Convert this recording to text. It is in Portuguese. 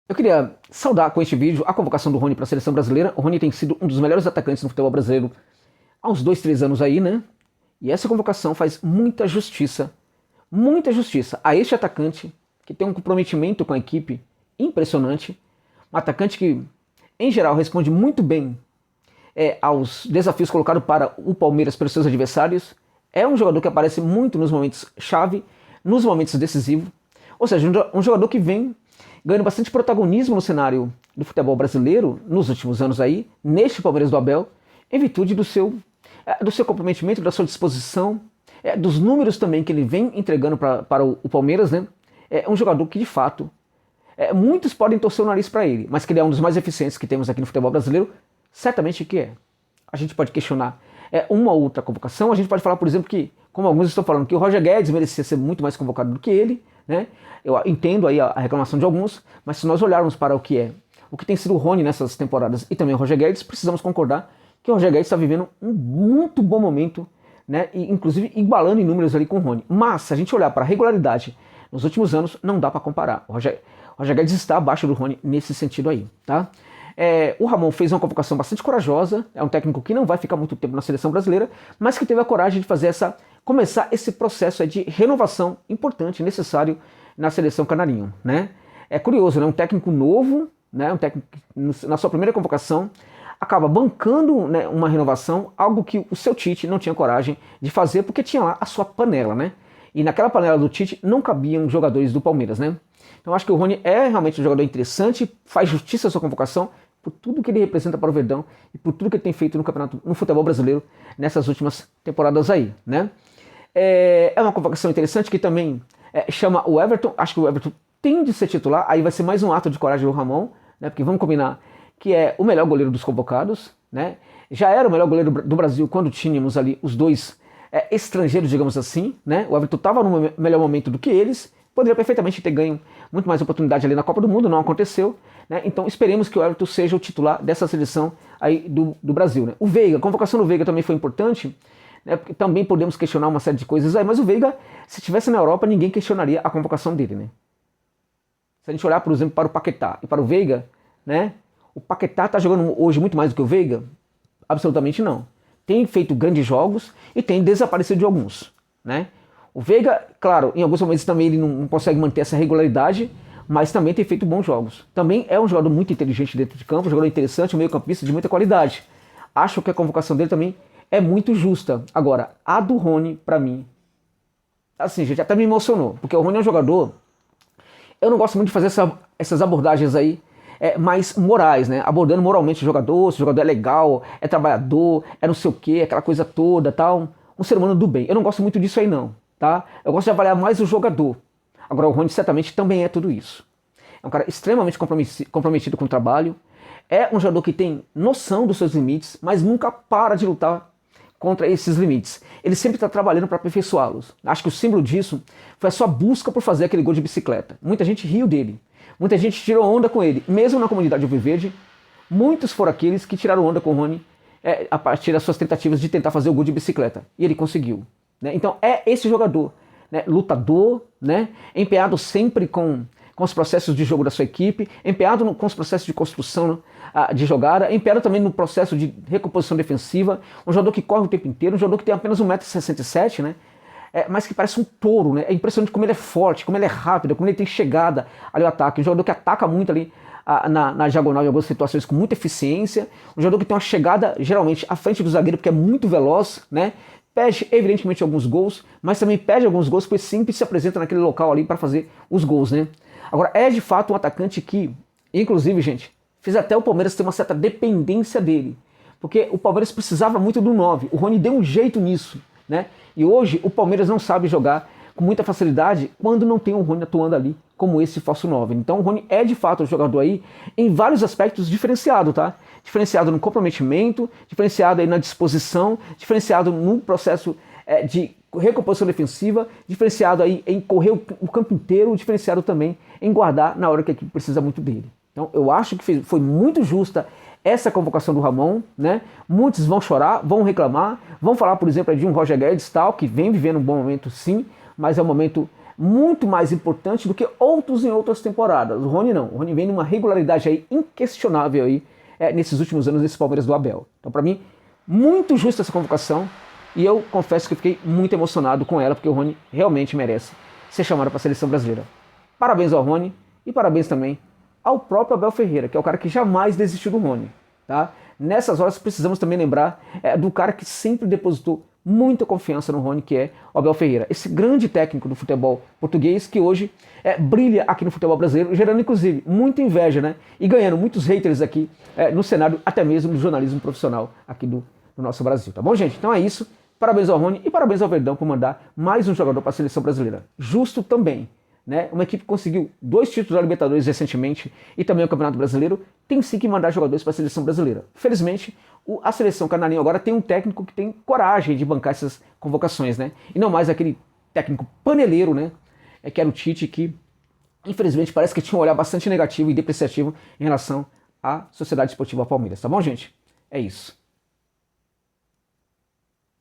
Eu queria saudar com este vídeo a convocação do Rony para a seleção brasileira. O Rony tem sido um dos melhores atacantes no futebol brasileiro há uns 2, 3 anos aí, né? E essa convocação faz muita justiça a este atacante que tem um comprometimento com a equipe impressionante. Um atacante que, em geral, responde muito bem aos desafios colocados para o Palmeiras pelos seus adversários. É um jogador que aparece muito nos momentos chave, nos momentos decisivos. Ou seja, um jogador que vem ganhando bastante protagonismo no cenário do futebol brasileiro nos últimos anos aí, neste Palmeiras do Abel, em virtude do seu comprometimento, da sua disposição, dos números também que ele vem entregando para o Palmeiras, né? É um jogador que, de fato, muitos podem torcer o nariz para ele, mas que ele é um dos mais eficientes que temos aqui no futebol brasileiro, certamente que é. A gente pode questionar uma ou outra convocação, a gente pode falar, por exemplo, que, como alguns estão falando, que o Roger Guedes merecia ser muito mais convocado do que ele, né? Eu entendo aí a reclamação de alguns, mas se nós olharmos para o que tem sido o Rony nessas temporadas e também o Roger Guedes, precisamos concordar que o Roger Guedes está vivendo um muito bom momento, né? E, inclusive igualando em números ali com o Rony. Mas, se a gente olhar para a regularidade nos últimos anos, não dá para comparar. O Roger Guedes está abaixo do Rony nesse sentido aí, tá? O Ramon fez uma convocação bastante corajosa, é um técnico que não vai ficar muito tempo na seleção brasileira, mas que teve a coragem de começar esse processo de renovação importante, necessário na seleção canarinho, né? É curioso, né? Um técnico novo, né? Um técnico que, na sua primeira convocação, acaba bancando, né, uma renovação, algo que o seu Tite não tinha coragem de fazer, porque tinha lá a sua panela, né? E naquela panela do Tite não cabiam jogadores do Palmeiras, né? Então acho que o Rony é realmente um jogador interessante, faz justiça à sua convocação, por tudo que ele representa para o Verdão e por tudo que ele tem feito no futebol brasileiro nessas últimas temporadas aí, né? É uma convocação interessante que também chama o Everton. Acho que o Everton tem de ser titular, aí vai ser mais um ato de coragem do Ramon, né? Porque vamos combinar que é o melhor goleiro dos convocados, né? Já era o melhor goleiro do Brasil quando tínhamos ali os dois estrangeiros, digamos assim, né? O Everton estava no melhor momento do que eles, poderia perfeitamente ter ganho muito mais oportunidade ali na Copa do Mundo, não aconteceu, né? Então esperemos que o Everton seja o titular dessa seleção aí do Brasil, né? O Veiga, a convocação do Veiga também foi importante, né? Porque também podemos questionar uma série de coisas aí, mas o Veiga, se estivesse na Europa, ninguém questionaria a convocação dele, né? Se a gente olhar, por exemplo, para o Paquetá e para o Veiga, né? O Paquetá está jogando hoje muito mais do que o Veiga? Absolutamente não. Tem feito grandes jogos e tem desaparecido de alguns, né? O Veiga, claro, em alguns momentos também ele não consegue manter essa regularidade, mas também tem feito bons jogos. Também é um jogador muito inteligente dentro de campo, um jogador interessante, um meio-campista de muita qualidade. Acho que a convocação dele também é muito justa. Agora, a do Rony, pra mim, assim, gente, até me emocionou, porque o Rony é um jogador, eu não gosto muito de fazer essas abordagens aí, mais morais, né? Abordando moralmente o jogador, se o jogador é legal, é trabalhador, é não sei o que, aquela coisa toda, tal. Um ser humano do bem. Eu não gosto muito disso aí não, tá? Eu gosto de avaliar mais o jogador. Agora o Rony certamente também é tudo isso. É um cara extremamente comprometido com o trabalho, é um jogador que tem noção dos seus limites, mas nunca para de lutar contra esses limites. Ele sempre está trabalhando para aperfeiçoá-los. Acho que o símbolo disso foi a sua busca por fazer aquele gol de bicicleta. Muita gente riu dele. Muita gente tirou onda com ele, mesmo na comunidade alviverde. Muitos foram aqueles que tiraram onda com o Rony a partir das suas tentativas de tentar fazer o gol de bicicleta. E ele conseguiu, né? Então é esse jogador, né? Lutador, né? Empenhado sempre com os processos de jogo da sua equipe, empenhado com os processos de construção de jogada, empenhado também no processo de recomposição defensiva, um jogador que corre o tempo inteiro, um jogador que tem apenas 1,67 m, né? Mas que parece um touro, né? É impressionante como ele é forte, como ele é rápido, como ele tem chegada ali ao ataque. Um jogador que ataca muito ali na diagonal em algumas situações com muita eficiência. Um jogador que tem uma chegada geralmente à frente do zagueiro porque é muito veloz, né? Perde evidentemente alguns gols, mas também perde alguns gols porque sempre se apresenta naquele local ali para fazer os gols, né? Agora é de fato um atacante que, inclusive, gente, fez até o Palmeiras ter uma certa dependência dele. Porque o Palmeiras precisava muito do 9. O Rony deu um jeito nisso, né? E hoje o Palmeiras não sabe jogar com muita facilidade quando não tem o Rony atuando ali como esse falso 9. Então o Rony é de fato um jogador aí em vários aspectos diferenciado, tá? Diferenciado no comprometimento, diferenciado aí na disposição, diferenciado no processo de recomposição defensiva, diferenciado aí em correr o campo inteiro, diferenciado também em guardar na hora que a equipe precisa muito dele. Então eu acho que foi muito justa essa convocação do Ramon, né? Muitos vão chorar, vão reclamar, vão falar, por exemplo, de um Roger Guedes tal, que vem vivendo um bom momento sim, mas é um momento muito mais importante do que outros em outras temporadas. O Rony não. O Rony vem numa regularidade aí inquestionável aí, nesses últimos anos desse Palmeiras do Abel. Então, para mim, muito justa essa convocação. E eu confesso que eu fiquei muito emocionado com ela, porque o Rony realmente merece ser chamado para a seleção brasileira. Parabéns ao Rony e parabéns também ao próprio Abel Ferreira, que é o cara que jamais desistiu do Rony. Tá? Nessas horas precisamos também lembrar do cara que sempre depositou muita confiança no Rony, que é o Abel Ferreira. Esse grande técnico do futebol português que hoje brilha aqui no futebol brasileiro, gerando inclusive muita inveja, né? E ganhando muitos haters aqui no cenário, até mesmo do jornalismo profissional aqui do nosso Brasil. Tá bom, gente? Então é isso. Parabéns ao Rony e parabéns ao Verdão por mandar mais um jogador para a seleção brasileira. Justo também. Né? Uma equipe que conseguiu 2 títulos da Libertadores recentemente e também o Campeonato Brasileiro, tem sim que mandar jogadores para a seleção brasileira. Felizmente, a seleção canarinho agora tem um técnico que tem coragem de bancar essas convocações, né? E não mais aquele técnico paneleiro, né? Que era o Tite, que infelizmente parece que tinha um olhar bastante negativo e depreciativo em relação à Sociedade Esportiva Palmeiras. Tá bom, gente? É isso.